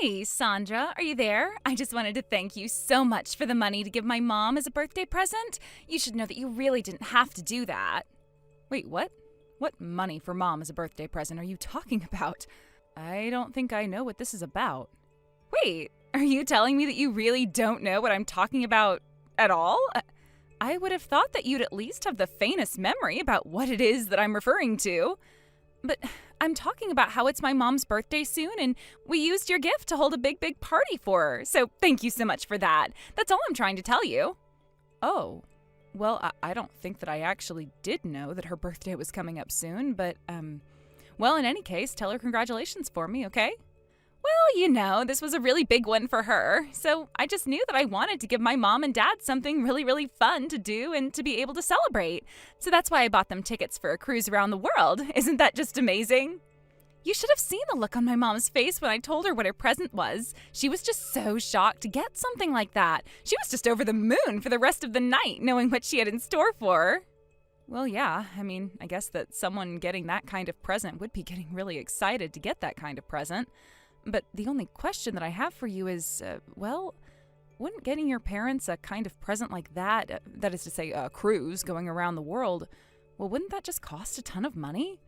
Hey, Sandra, are you there? I just wanted to thank you so much for the money to give my mom as a birthday present. You should know that you really didn't have to do that. Wait, what? What money for mom as a birthday present are you talking about? I don't think I know what this is about. Wait, are you telling me that you really don't know what I'm talking about at all? I would have thought that you'd at least have the faintest memory about what it is that I'm referring to. But I'm talking about how it's my mom's birthday soon, and we used your gift to hold a big party for her. So thank you so much for that. That's all I'm trying to tell you. Oh, well, I don't think that I actually did know that her birthday was coming up soon, but, well, in any case, tell her congratulations for me, okay? Well, this was a really big one for her, so I just knew that I wanted to give my mom and dad something really fun to do and to be able to celebrate. So that's why I bought them tickets for a cruise around the world. Isn't that just amazing? You should have seen the look on my mom's face when I told her what her present was. She was just so shocked to get something like that. She was just over the moon for the rest of the night, knowing what she had in store for her. Well, yeah, I guess that someone getting that kind of present would be getting really excited to get that kind of present. But the only question that I have for you is, wouldn't getting your parents a kind of present like that, that is to say a cruise going around the world, well, wouldn't that just cost a ton of money?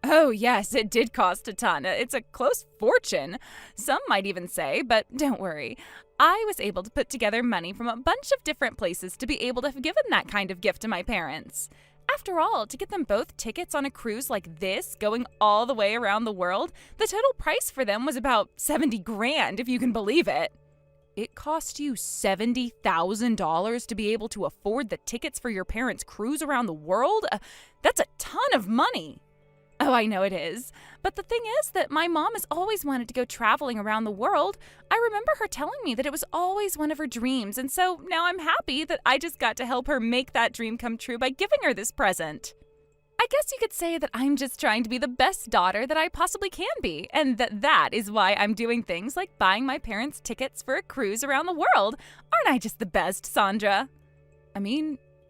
Oh, yes, it did cost a ton. It's a close fortune, some might even say, but don't worry. I was able to put together money from a bunch of different places to be able to have given that kind of gift to my parents. After all, to get them both tickets on a cruise like this, going all the way around the world, the total price for them was about $70,000, if you can believe it. It cost you $70,000 to be able to afford the tickets for your parents' cruise around the world? That's a ton of money. Oh, I know it is. But the thing is that my mom has always wanted to go traveling around the world. I remember her telling me that it was always one of her dreams, and so now I'm happy that I just got to help her make that dream come true by giving her this present. I guess you could say that I'm just trying to be the best daughter that I possibly can be, and that is why I'm doing things like buying my parents tickets for a cruise around the world. Aren't I just the best, Sandra?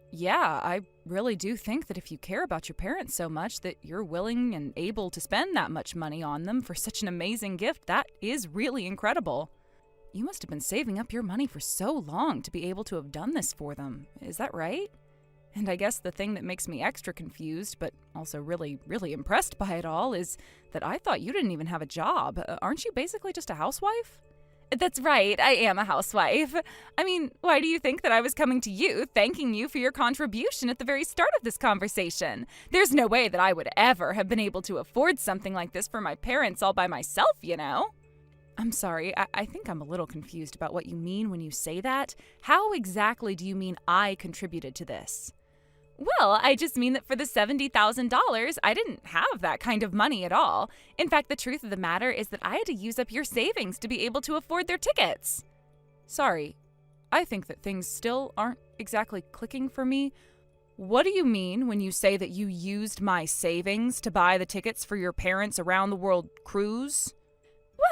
Yeah, I really do think that if you care about your parents so much that you're willing and able to spend that much money on them for such an amazing gift, that is really incredible. You must have been saving up your money for so long to be able to have done this for them. Is that right? And I guess the thing that makes me extra confused, but also really impressed by it all, is that I thought you didn't even have a job. Aren't you basically just a housewife? That's right, I am a housewife. Why do you think that I was coming to you, thanking you for your contribution at the very start of this conversation? There's no way that I would ever have been able to afford something like this for my parents all by myself, you know? I'm sorry, I think I'm a little confused about what you mean when you say that. How exactly do you mean I contributed to this? Well, I just mean that for the $70,000, I didn't have that kind of money at all. In fact, the truth of the matter is that I had to use up your savings to be able to afford their tickets. Sorry, I think that things still aren't exactly clicking for me. What do you mean when you say that you used my savings to buy the tickets for your parents' around the world cruise?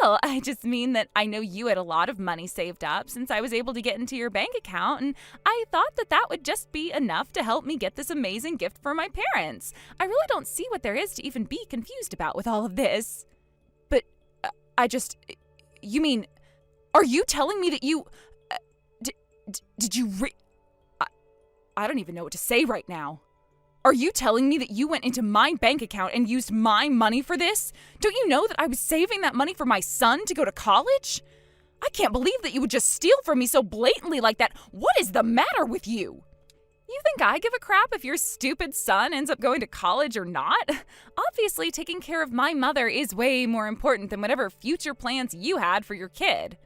Well, I just mean that I know you had a lot of money saved up since I was able to get into your bank account, and I thought that that would just be enough to help me get this amazing gift for my parents. I really don't see what there is to even be confused about with all of this. But you mean, are you telling me that you, did you I don't even know what to say right now. Are you telling me that you went into my bank account and used my money for this? Don't you know that I was saving that money for my son to go to college? I can't believe that you would just steal from me so blatantly like that. What is the matter with you? You think I give a crap if your stupid son ends up going to college or not? Obviously, taking care of my mother is way more important than whatever future plans you had for your kid.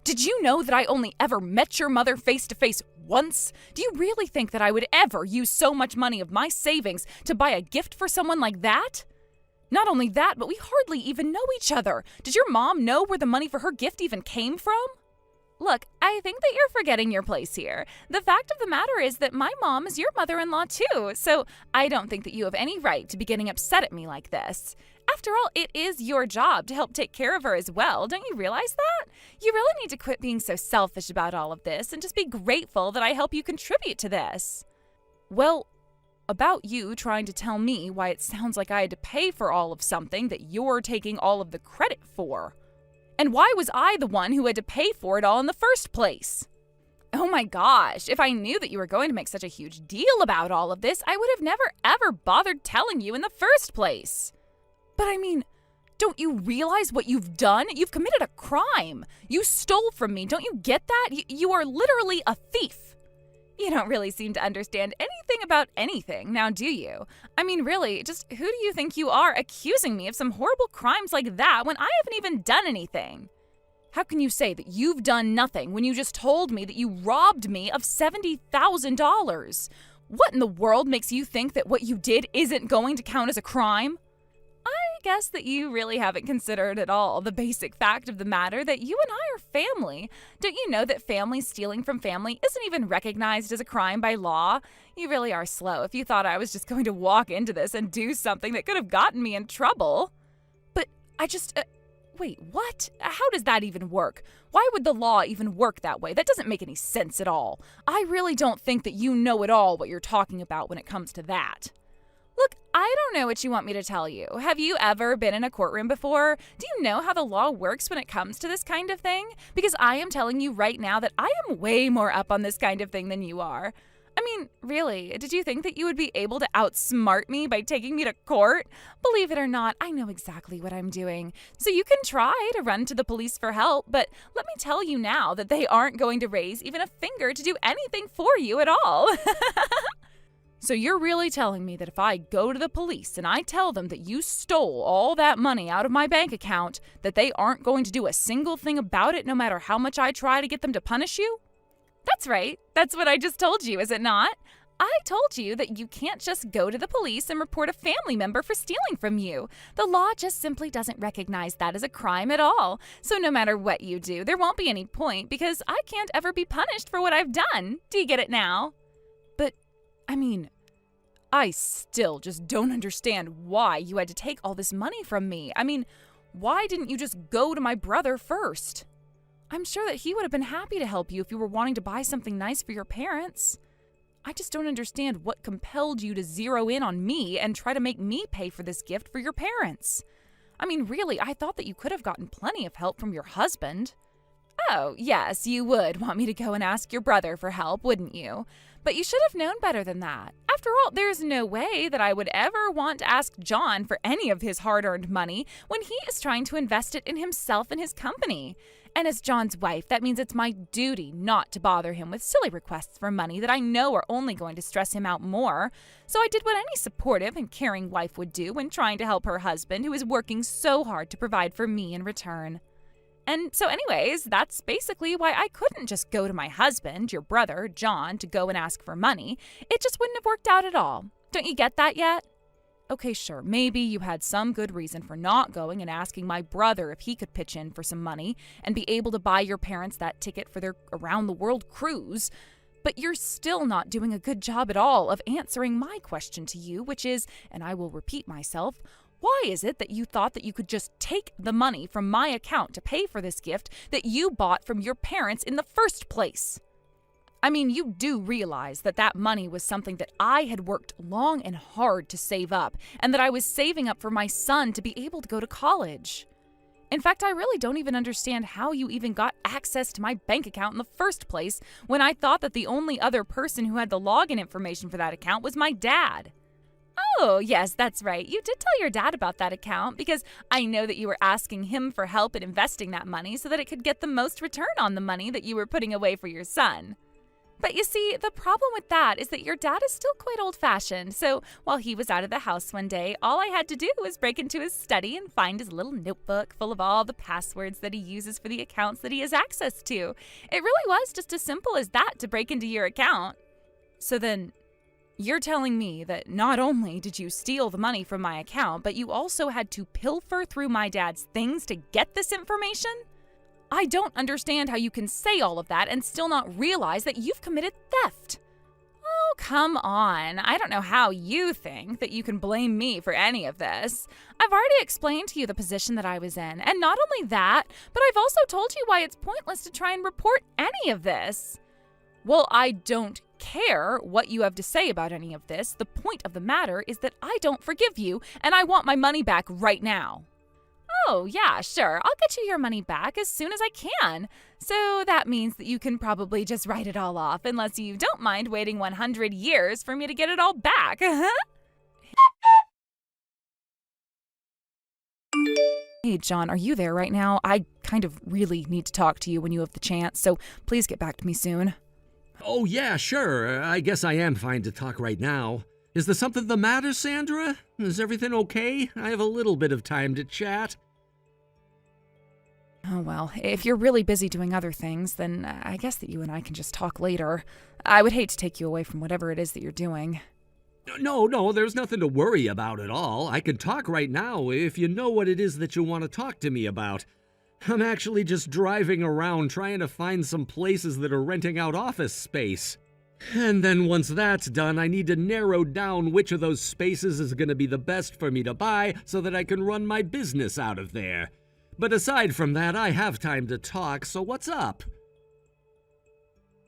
Did you know that I only ever met your mother face to face once? Do you really think that I would ever use so much money of my savings to buy a gift for someone like that? Not only that, but we hardly even know each other. Did your mom know where the money for her gift even came from? Look, I think that you're forgetting your place here. The fact of the matter is that my mom is your mother-in-law too, so I don't think that you have any right to be getting upset at me like this. After all, it is your job to help take care of her as well. Don't you realize that? You really need to quit being so selfish about all of this and just be grateful that I help you contribute to this. Well, about you trying to tell me why it sounds like I had to pay for all of something that you're taking all of the credit for. And why was I the one who had to pay for it all in the first place? Oh my gosh, if I knew that you were going to make such a huge deal about all of this, I would have never ever bothered telling you in the first place. But I mean, don't you realize what you've done? You've committed a crime. You stole from me. Don't you get that? You are literally a thief. You don't really seem to understand anything about anything, now do you? I mean, really, just who do you think you are accusing me of some horrible crimes like that when I haven't even done anything? How can you say that you've done nothing when you just told me that you robbed me of $70,000? What in the world makes you think that what you did isn't going to count as a crime? I guess that you really haven't considered at all the basic fact of the matter that you and I are family. Don't you know that family stealing from family isn't even recognized as a crime by law? You really are slow if you thought I was just going to walk into this and do something that could have gotten me in trouble. But I just... Wait, what? How does that even work? Why would the law even work that way? That doesn't make any sense at all. I really don't think that you know at all what you're talking about when it comes to that. Look, I don't know what you want me to tell you. Have you ever been in a courtroom before? Do you know how the law works when it comes to this kind of thing? Because I am telling you right now that I am way more up on this kind of thing than you are. I mean, really, did you think that you would be able to outsmart me by taking me to court? Believe it or not, I know exactly what I'm doing. So you can try to run to the police for help, but let me tell you now that they aren't going to raise even a finger to do anything for you at all. So you're really telling me that if I go to the police and I tell them that you stole all that money out of my bank account, that they aren't going to do a single thing about it no matter how much I try to get them to punish you? That's right. That's what I just told you, is it not? I told you that you can't just go to the police and report a family member for stealing from you. The law just simply doesn't recognize that as a crime at all. So no matter what you do, there won't be any point because I can't ever be punished for what I've done. Do you get it now? But, I mean, I still just don't understand why you had to take all this money from me. I mean, why didn't you just go to my brother first? I'm sure that he would have been happy to help you if you were wanting to buy something nice for your parents. I just don't understand what compelled you to zero in on me and try to make me pay for this gift for your parents. I mean, really, I thought that you could have gotten plenty of help from your husband. Oh, yes, you would want me to go and ask your brother for help, wouldn't you? But you should have known better than that. After all, there's no way that I would ever want to ask John for any of his hard-earned money when he is trying to invest it in himself and his company. And as John's wife, that means it's my duty not to bother him with silly requests for money that I know are only going to stress him out more. So I did what any supportive and caring wife would do when trying to help her husband, who is working so hard to provide for me in return. And so anyways, that's basically why I couldn't just go to my husband, your brother, John, to go and ask for money. It just wouldn't have worked out at all. Don't you get that yet? Okay, sure, maybe you had some good reason for not going and asking my brother if he could pitch in for some money and be able to buy your parents that ticket for their around-the-world cruise. But you're still not doing a good job at all of answering my question to you, which is, and I will repeat myself, why is it that you thought that you could just take the money from my account to pay for this gift that you bought from your parents in the first place? I mean, you do realize that that money was something that I had worked long and hard to save up, and that I was saving up for my son to be able to go to college. In fact, I really don't even understand how you even got access to my bank account in the first place when I thought that the only other person who had the login information for that account was my dad. Oh, yes, that's right. You did tell your dad about that account because I know that you were asking him for help in investing that money so that it could get the most return on the money that you were putting away for your son. But you see, the problem with that is that your dad is still quite old-fashioned, so while he was out of the house one day, all I had to do was break into his study and find his little notebook full of all the passwords that he uses for the accounts that he has access to. It really was just as simple as that to break into your account. So then, you're telling me that not only did you steal the money from my account, but you also had to pilfer through my dad's things to get this information? I don't understand how you can say all of that and still not realize that you've committed theft. Oh, come on. I don't know how you think that you can blame me for any of this. I've already explained to you the position that I was in, and not only that, but I've also told you why it's pointless to try and report any of this. Well, I don't care what you have to say about any of this. The point of the matter is that I don't forgive you, and I want my money back right now. Oh, yeah, sure. I'll get you your money back as soon as I can. So that means that you can probably just write it all off, unless you don't mind waiting 100 years for me to get it all back. Hey, John, are you there right now? I kind of really need to talk to you when you have the chance, so please get back to me soon. Oh, yeah, sure. I guess I am fine to talk right now. Is there something the matter, Sandra? Is everything okay? I have a little bit of time to chat. Oh, well, if you're really busy doing other things, then I guess that you and I can just talk later. I would hate to take you away from whatever it is that you're doing. No, there's nothing to worry about at all. I can talk right now if you know what it is that you want to talk to me about. I'm actually just driving around trying to find some places that are renting out office space. And then once that's done, I need to narrow down which of those spaces is going to be the best for me to buy so that I can run my business out of there. But aside from that, I have time to talk, so what's up?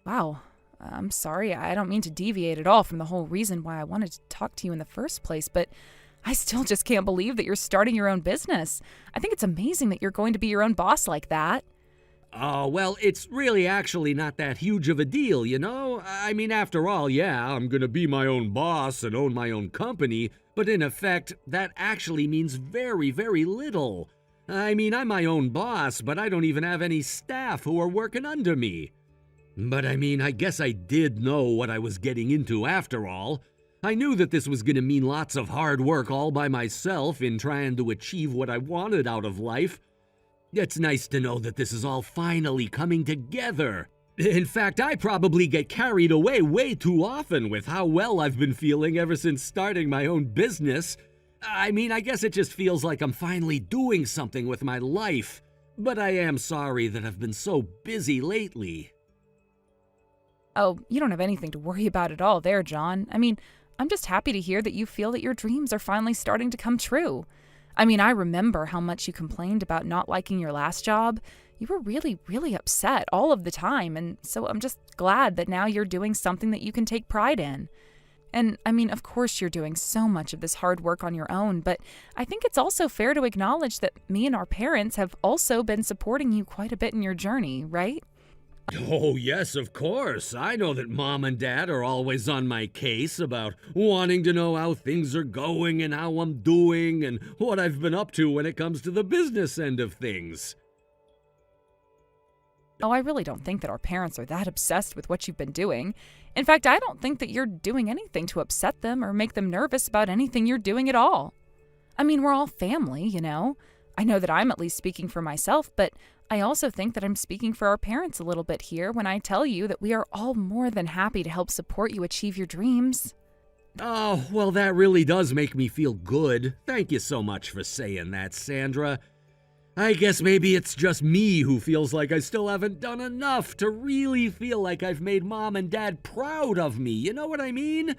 Wow. I'm sorry, I don't mean to deviate at all from the whole reason why I wanted to talk to you in the first place, but I still just can't believe that you're starting your own business. I think it's amazing that you're going to be your own boss like that. Oh, well, it's really actually not that huge of a deal, you know? I mean, after all, yeah, I'm gonna be my own boss and own my own company, but in effect, that actually means very, very little. I mean, I'm my own boss, but I don't even have any staff who are working under me. But I mean, I guess I did know what I was getting into after all. I knew that this was gonna mean lots of hard work all by myself in trying to achieve what I wanted out of life. It's nice to know that this is all finally coming together. In fact, I probably get carried away way too often with how well I've been feeling ever since starting my own business. I mean, I guess it just feels like I'm finally doing something with my life. But I am sorry that I've been so busy lately. Oh, you don't have anything to worry about at all there, John. I mean, I'm just happy to hear that you feel that your dreams are finally starting to come true. I mean, I remember how much you complained about not liking your last job. You were really, really upset all of the time, and so I'm just glad that now you're doing something that you can take pride in. And, I mean, of course you're doing so much of this hard work on your own, but I think it's also fair to acknowledge that me and our parents have also been supporting you quite a bit in your journey, right? Oh, yes, of course. I know that Mom and Dad are always on my case about wanting to know how things are going and how I'm doing and what I've been up to when it comes to the business end of things. Oh, I really don't think that our parents are that obsessed with what you've been doing. In fact, I don't think that you're doing anything to upset them or make them nervous about anything you're doing at all. I mean, we're all family, you know? I know that I'm at least speaking for myself, but I also think that I'm speaking for our parents a little bit here when I tell you that we are all more than happy to help support you achieve your dreams. Oh, well, that really does make me feel good. Thank you so much for saying that, Sandra. I guess maybe it's just me who feels like I still haven't done enough to really feel like I've made Mom and Dad proud of me, you know what I mean?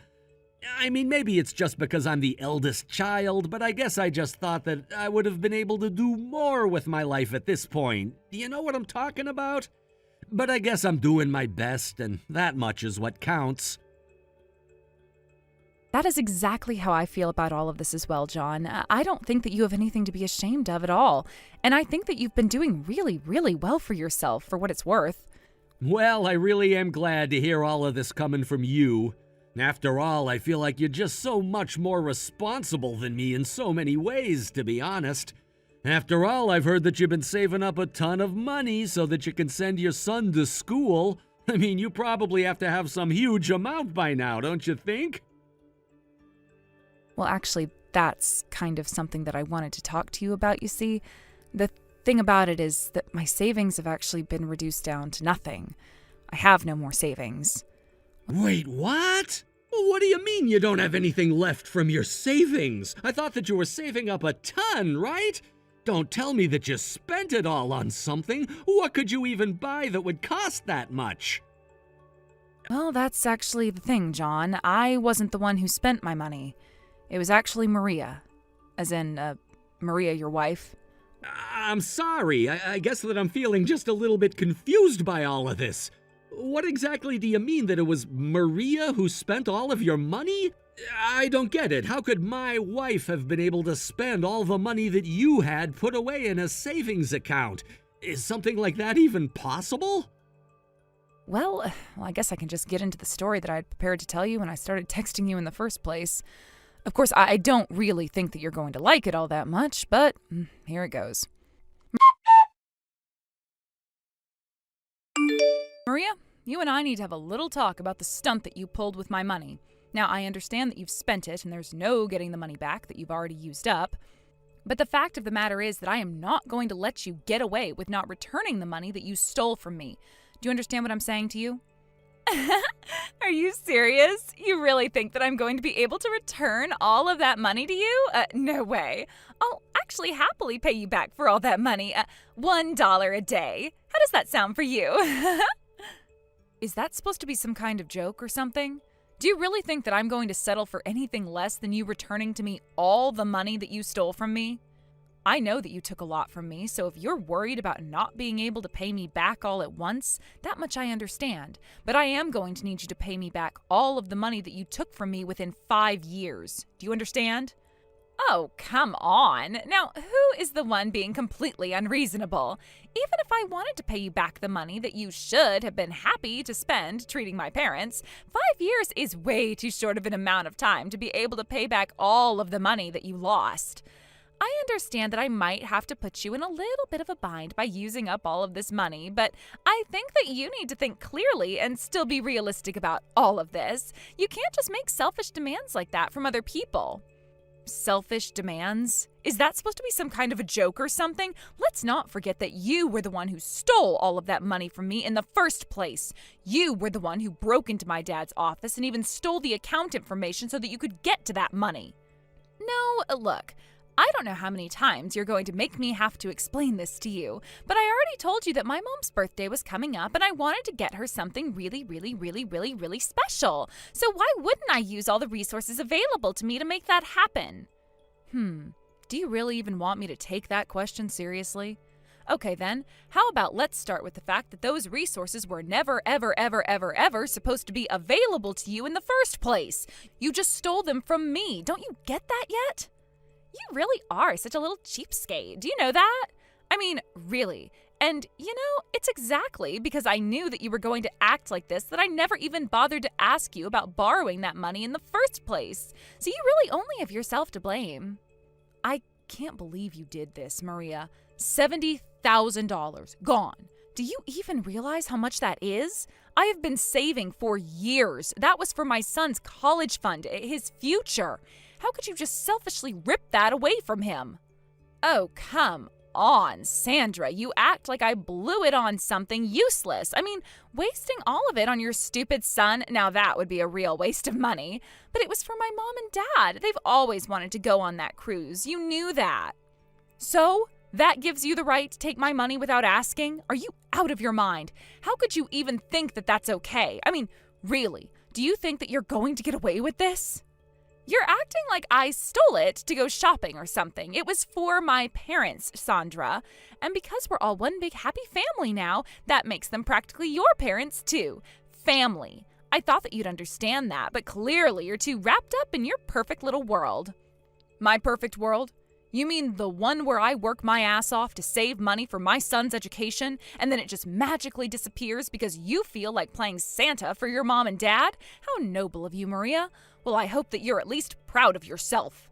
I mean, maybe it's just because I'm the eldest child, but I guess I just thought that I would have been able to do more with my life at this point. Do you know what I'm talking about? But I guess I'm doing my best, and that much is what counts. That is exactly how I feel about all of this as well, John. I don't think that you have anything to be ashamed of at all, and I think that you've been doing really, really well for yourself, for what it's worth. Well, I really am glad to hear all of this coming from you. After all, I feel like you're just so much more responsible than me in so many ways, to be honest. After all, I've heard that you've been saving up a ton of money so that you can send your son to school. I mean, you probably have to have some huge amount by now, don't you think? Well, actually, that's kind of something that I wanted to talk to you about, you see. The thing about it is that my savings have actually been reduced down to nothing. I have no more savings. Wait, what? What do you mean you don't have anything left from your savings? I thought that you were saving up a ton, right? Don't tell me that you spent it all on something. What could you even buy that would cost that much? Well, that's actually the thing, John. I wasn't the one who spent my money. It was actually Maria. As in, Maria, your wife. I'm sorry. I guess that I'm feeling just a little bit confused by all of this. What exactly do you mean that it was Maria who spent all of your money? I don't get it. How could my wife have been able to spend all the money that you had put away in a savings account? Is something like that even possible? Well, I guess I can just get into the story that I had prepared to tell you when I started texting you in the first place. Of course, I don't really think that you're going to like it all that much, but here it goes. Maria, you and I need to have a little talk about the stunt that you pulled with my money. Now, I understand that you've spent it and there's no getting the money back that you've already used up. But the fact of the matter is that I am not going to let you get away with not returning the money that you stole from me. Do you understand what I'm saying to you? Are you serious? You really think that I'm going to be able to return all of that money to you? No way. I'll actually happily pay you back for all that money. $1 a day. How does that sound for you? Is that supposed to be some kind of joke or something? Do you really think that I'm going to settle for anything less than you returning to me all the money that you stole from me? I know that you took a lot from me, so if you're worried about not being able to pay me back all at once, that much I understand. But I am going to need you to pay me back all of the money that you took from me within 5 years. Do you understand? Oh, come on. Now, who is the one being completely unreasonable? Even if I wanted to pay you back the money that you should have been happy to spend treating my parents, 5 years is way too short of an amount of time to be able to pay back all of the money that you lost. I understand that I might have to put you in a little bit of a bind by using up all of this money, but I think that you need to think clearly and still be realistic about all of this. You can't just make selfish demands like that from other people. Selfish demands? Is that supposed to be some kind of a joke or something? Let's not forget that you were the one who stole all of that money from me in the first place. You were the one who broke into my dad's office and even stole the account information so that you could get to that money. No, look, I don't know how many times you're going to make me have to explain this to you, but I already told you that my mom's birthday was coming up and I wanted to get her something really, really, really, really, really special. So why wouldn't I use all the resources available to me to make that happen? Do you really even want me to take that question seriously? Okay then, how about let's start with the fact that those resources were never, ever, ever, ever, ever supposed to be available to you in the first place. You just stole them from me. Don't you get that yet? You really are such a little cheapskate. Do you know that? I mean, really. And, it's exactly because I knew that you were going to act like this that I never even bothered to ask you about borrowing that money in the first place. So you really only have yourself to blame. I can't believe you did this, Maria. $70,000 gone. Do you even realize how much that is? I have been saving for years. That was for my son's college fund, his future. How could you just selfishly rip that away from him? Oh, come on, Sandra. You act like I blew it on something useless. I mean, wasting all of it on your stupid son, now that would be a real waste of money. But it was for my mom and dad. They've always wanted to go on that cruise. You knew that. So, that gives you the right to take my money without asking? Are you out of your mind? How could you even think that that's okay? I mean, really, do you think that you're going to get away with this? You're acting like I stole it to go shopping or something. It was for my parents, Sandra. And because we're all one big happy family now, that makes them practically your parents too. Family. I thought that you'd understand that, but clearly you're too wrapped up in your perfect little world. My perfect world? You mean the one where I work my ass off to save money for my son's education, and then it just magically disappears because you feel like playing Santa for your mom and dad? How noble of you, Maria. Well, I hope that you're at least proud of yourself.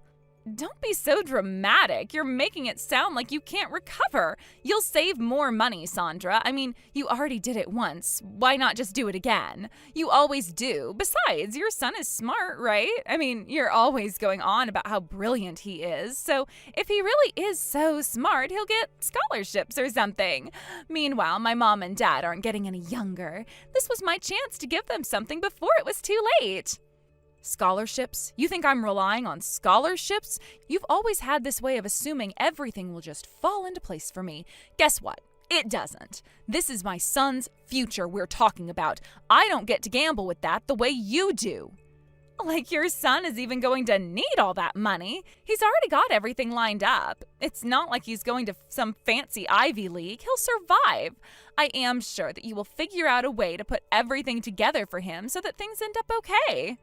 Don't be so dramatic. You're making it sound like you can't recover. You'll save more money, Sandra. I mean, you already did it once. Why not just do it again? You always do. Besides, your son is smart, right? I mean, you're always going on about how brilliant he is. So if he really is so smart, he'll get scholarships or something. Meanwhile, my mom and dad aren't getting any younger. This was my chance to give them something before it was too late. Scholarships? You think I'm relying on scholarships? You've always had this way of assuming everything will just fall into place for me. Guess what? It doesn't. This is my son's future we're talking about. I don't get to gamble with that the way you do. Like your son is even going to need all that money. He's already got everything lined up. It's not like he's going to some fancy Ivy League. He'll survive. I am sure that you will figure out a way to put everything together for him so that things end up okay.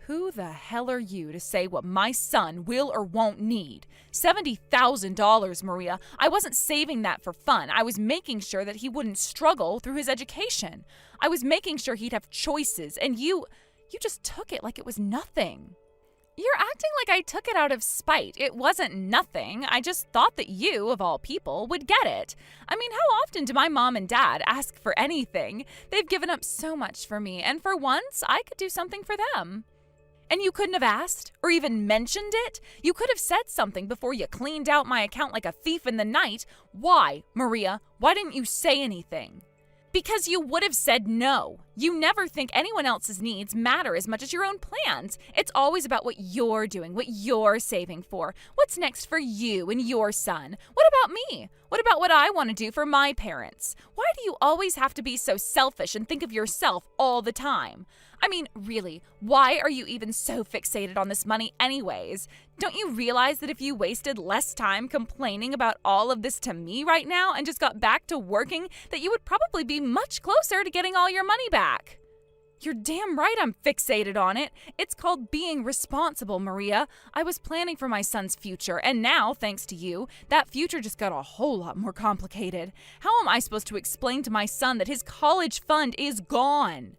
Who the hell are you to say what my son will or won't need? $70,000, Maria. I wasn't saving that for fun. I was making sure that he wouldn't struggle through his education. I was making sure he'd have choices, and you just took it like it was nothing. You're acting like I took it out of spite. It wasn't nothing. I just thought that you, of all people, would get it. I mean, how often do my mom and dad ask for anything? They've given up so much for me, and for once, I could do something for them. And you couldn't have asked or even mentioned it? You could have said something before you cleaned out my account like a thief in the night. Why, Maria? Why didn't you say anything? Because you would have said no. You never think anyone else's needs matter as much as your own plans. It's always about what you're doing, what you're saving for. What's next for you and your son? What about me? What about what I want to do for my parents? Why do you always have to be so selfish and think of yourself all the time? I mean, really, why are you even so fixated on this money anyways? Don't you realize that if you wasted less time complaining about all of this to me right now and just got back to working, that you would probably be much closer to getting all your money back? You're damn right I'm fixated on it. It's called being responsible, Maria. I was planning for my son's future, and now, thanks to you, that future just got a whole lot more complicated. How am I supposed to explain to my son that his college fund is gone?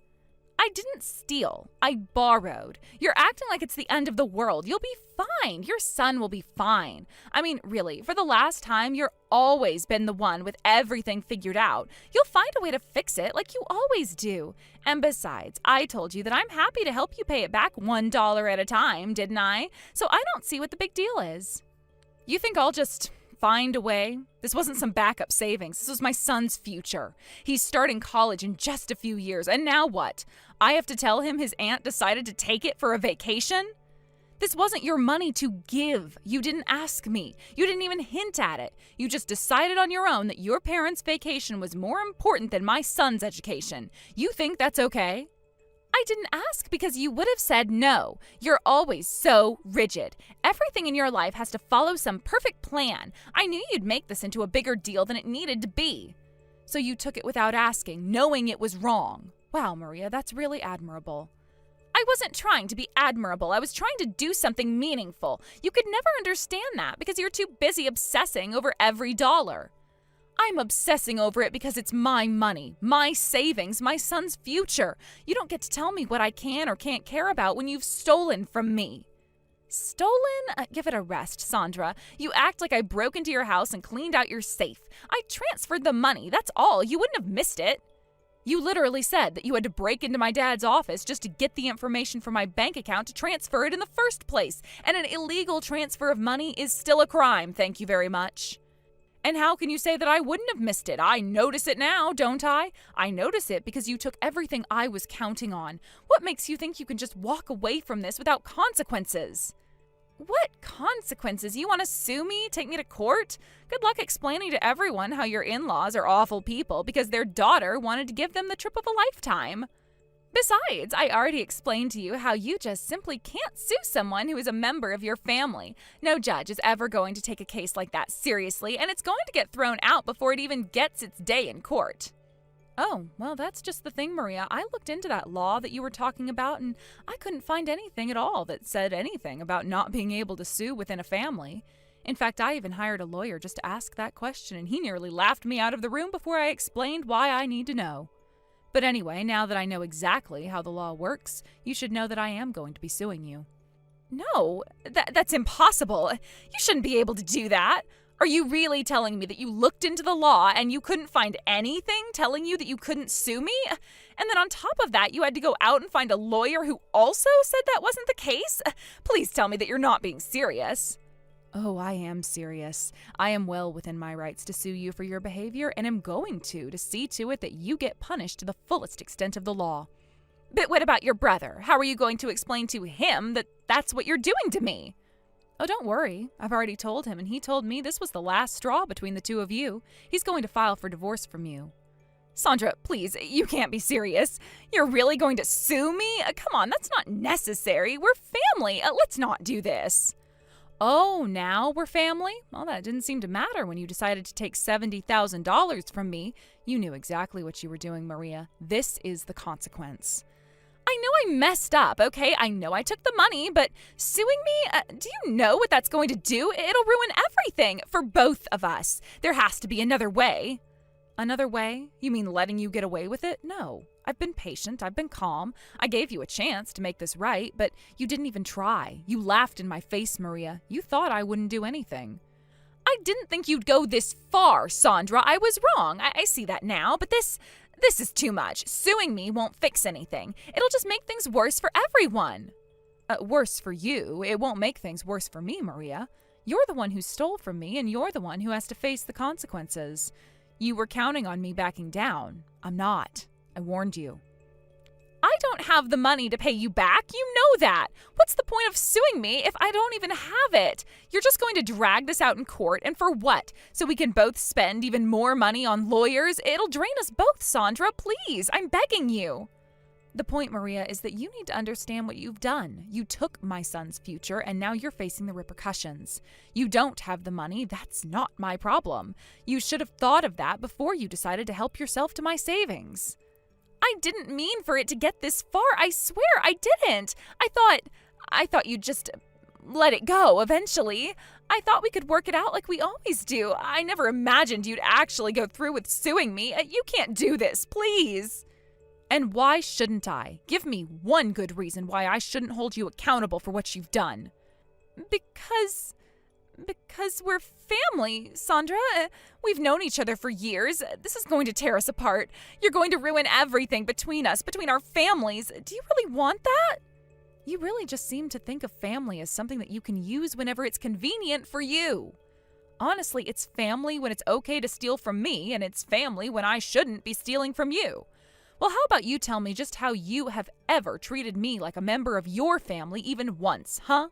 I didn't steal. I borrowed. You're acting like it's the end of the world. You'll be fine. Your son will be fine. I mean, really, for the last time, you're always been the one with everything figured out. You'll find a way to fix it like you always do. And besides, I told you that I'm happy to help you pay it back $1 at a time, didn't I? So I don't see what the big deal is. You think I'll just find a way? This wasn't some backup savings. This was my son's future. He's starting college in just a few years, and now what? I have to tell him his aunt decided to take it for a vacation? This wasn't your money to give. You didn't ask me. You didn't even hint at it. You just decided on your own that your parents' vacation was more important than my son's education. You think that's okay? I didn't ask because you would have said no. You're always so rigid. Everything in your life has to follow some perfect plan. I knew you'd make this into a bigger deal than it needed to be. So you took it without asking, knowing it was wrong. Wow, Maria, that's really admirable. I wasn't trying to be admirable. I was trying to do something meaningful. You could never understand that because you're too busy obsessing over every dollar. I'm obsessing over it because it's my money, my savings, my son's future. You don't get to tell me what I can or can't care about when you've stolen from me. Stolen? Give it a rest, Sandra. You act like I broke into your house and cleaned out your safe. I transferred the money, that's all. You wouldn't have missed it. You literally said that you had to break into my dad's office just to get the information from my bank account to transfer it in the first place. And an illegal transfer of money is still a crime, thank you very much. And how can you say that I wouldn't have missed it? I notice it now, don't I? I notice it because you took everything I was counting on. What makes you think you can just walk away from this without consequences? What consequences? You want to sue me? Take me to court? Good luck explaining to everyone how your in-laws are awful people because their daughter wanted to give them the trip of a lifetime. Besides, I already explained to you how you just simply can't sue someone who is a member of your family. No judge is ever going to take a case like that seriously, and it's going to get thrown out before it even gets its day in court. Oh, well, that's just the thing, Maria. I looked into that law that you were talking about, and I couldn't find anything at all that said anything about not being able to sue within a family. In fact, I even hired a lawyer just to ask that question, and he nearly laughed me out of the room before I explained why I need to know. But anyway, now that I know exactly how the law works, you should know that I am going to be suing you. No, that's impossible. You shouldn't be able to do that. Are you really telling me that you looked into the law and you couldn't find anything telling you that you couldn't sue me? And then on top of that, you had to go out and find a lawyer who also said that wasn't the case? Please tell me that you're not being serious. Oh, I am serious. I am well within my rights to sue you for your behavior, and am going to see to it that you get punished to the fullest extent of the law. But what about your brother? How are you going to explain to him that that's what you're doing to me? Oh, don't worry. I've already told him, and he told me this was the last straw between the two of you. He's going to file for divorce from you. Sandra, please, you can't be serious. You're really going to sue me? Come on, that's not necessary. We're family. Let's not do this. Oh, now we're family? Well, that didn't seem to matter when you decided to take $70,000 from me. You knew exactly what you were doing, Maria. This is the consequence. I know I messed up, okay? I know I took the money, but suing me, do you know what that's going to do? It'll ruin everything for both of us. There has to be another way. Another way? You mean letting you get away with it? No. I've been patient. I've been calm. I gave you a chance to make this right, but you didn't even try. You laughed in my face, Maria. You thought I wouldn't do anything. I didn't think you'd go this far, Sandra. I was wrong. I see that now, but this is too much. Suing me won't fix anything. It'll just make things worse for everyone. Worse for you. It won't make things worse for me, Maria. You're the one who stole from me, and you're the one who has to face the consequences. You were counting on me backing down. I'm not. I warned you. I don't have the money to pay you back. You know that. What's the point of suing me if I don't even have it? You're just going to drag this out in court, and for what? So we can both spend even more money on lawyers? It'll drain us both, Sandra. Please, I'm begging you. The point, Maria, is that you need to understand what you've done. You took my son's future, and now you're facing the repercussions. You don't have the money. That's not my problem. You should have thought of that before you decided to help yourself to my savings. I didn't mean for it to get this far. I swear I didn't. I thought you'd just let it go eventually. I thought we could work it out like we always do. I never imagined you'd actually go through with suing me. You can't do this, please. And why shouldn't I? Give me one good reason why I shouldn't hold you accountable for what you've done. Because we're family, Sandra. We've known each other for years. This is going to tear us apart. You're going to ruin everything between us, between our families. Do you really want that? You really just seem to think of family as something that you can use whenever it's convenient for you. Honestly, it's family when it's okay to steal from me, and it's family when I shouldn't be stealing from you. Well, how about you tell me just how you have ever treated me like a member of your family even once, huh?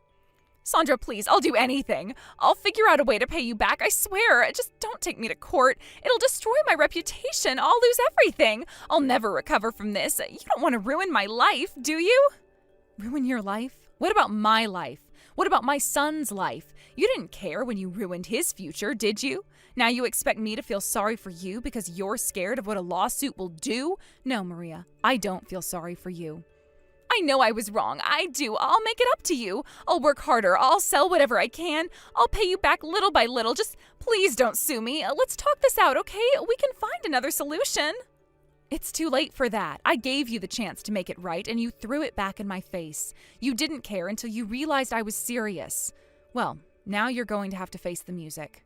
Sandra, please, I'll do anything. I'll figure out a way to pay you back, I swear. Just don't take me to court. It'll destroy my reputation. I'll lose everything. I'll never recover from this. You don't want to ruin my life, do you? Ruin your life? What about my life? What about my son's life? You didn't care when you ruined his future, did you? Now you expect me to feel sorry for you because you're scared of what a lawsuit will do? No, Maria, I don't feel sorry for you. I know I was wrong. I do. I'll make it up to you. I'll work harder. I'll sell whatever I can. I'll pay you back little by little. Just please don't sue me. Let's talk this out, okay? We can find another solution. It's too late for that. I gave you the chance to make it right, and you threw it back in my face. You didn't care until you realized I was serious. Well, now you're going to have to face the music.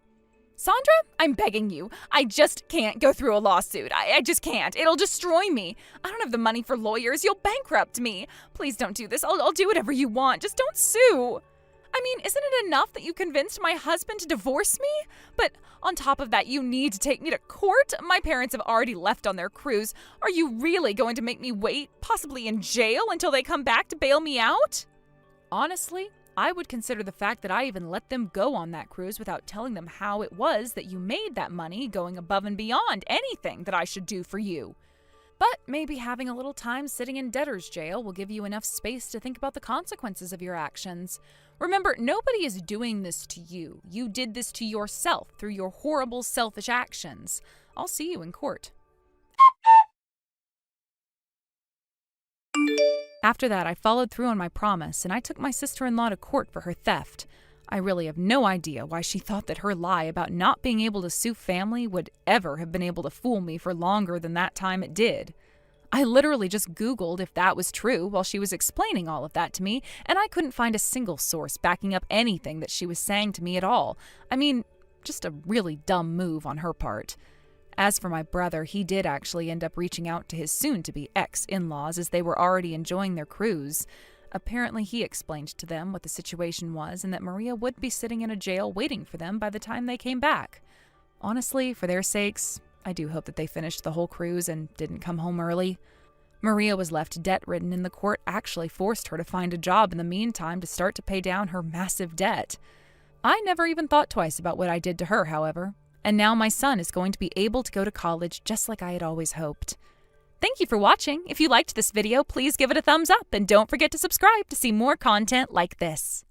Sandra, I'm begging you. I just can't go through a lawsuit. I just can't. It'll destroy me. I don't have the money for lawyers. You'll bankrupt me. Please don't do this. I'll do whatever you want. Just don't sue. I mean, isn't it enough that you convinced my husband to divorce me? But on top of that, you need to take me to court? My parents have already left on their cruise. Are you really going to make me wait, possibly in jail, until they come back to bail me out? Honestly, I would consider the fact that I even let them go on that cruise without telling them how it was that you made that money going above and beyond anything that I should do for you. But maybe having a little time sitting in debtor's jail will give you enough space to think about the consequences of your actions. Remember, nobody is doing this to you. You did this to yourself through your horrible, selfish actions. I'll see you in court. After that, I followed through on my promise, and I took my sister-in-law to court for her theft. I really have no idea why she thought that her lie about not being able to sue family would ever have been able to fool me for longer than that time it did. I literally just Googled if that was true while she was explaining all of that to me, and I couldn't find a single source backing up anything that she was saying to me at all. I mean, just a really dumb move on her part. As for my brother, he did actually end up reaching out to his soon-to-be ex-in-laws as they were already enjoying their cruise. Apparently, he explained to them what the situation was and that Maria would be sitting in a jail waiting for them by the time they came back. Honestly, for their sakes, I do hope that they finished the whole cruise and didn't come home early. Maria was left debt-ridden, and the court actually forced her to find a job in the meantime to start to pay down her massive debt. I never even thought twice about what I did to her, however. And now my son is going to be able to go to college just like I had always hoped. Thank you for watching. If you liked this video, please give it a thumbs up and don't forget to subscribe to see more content like this.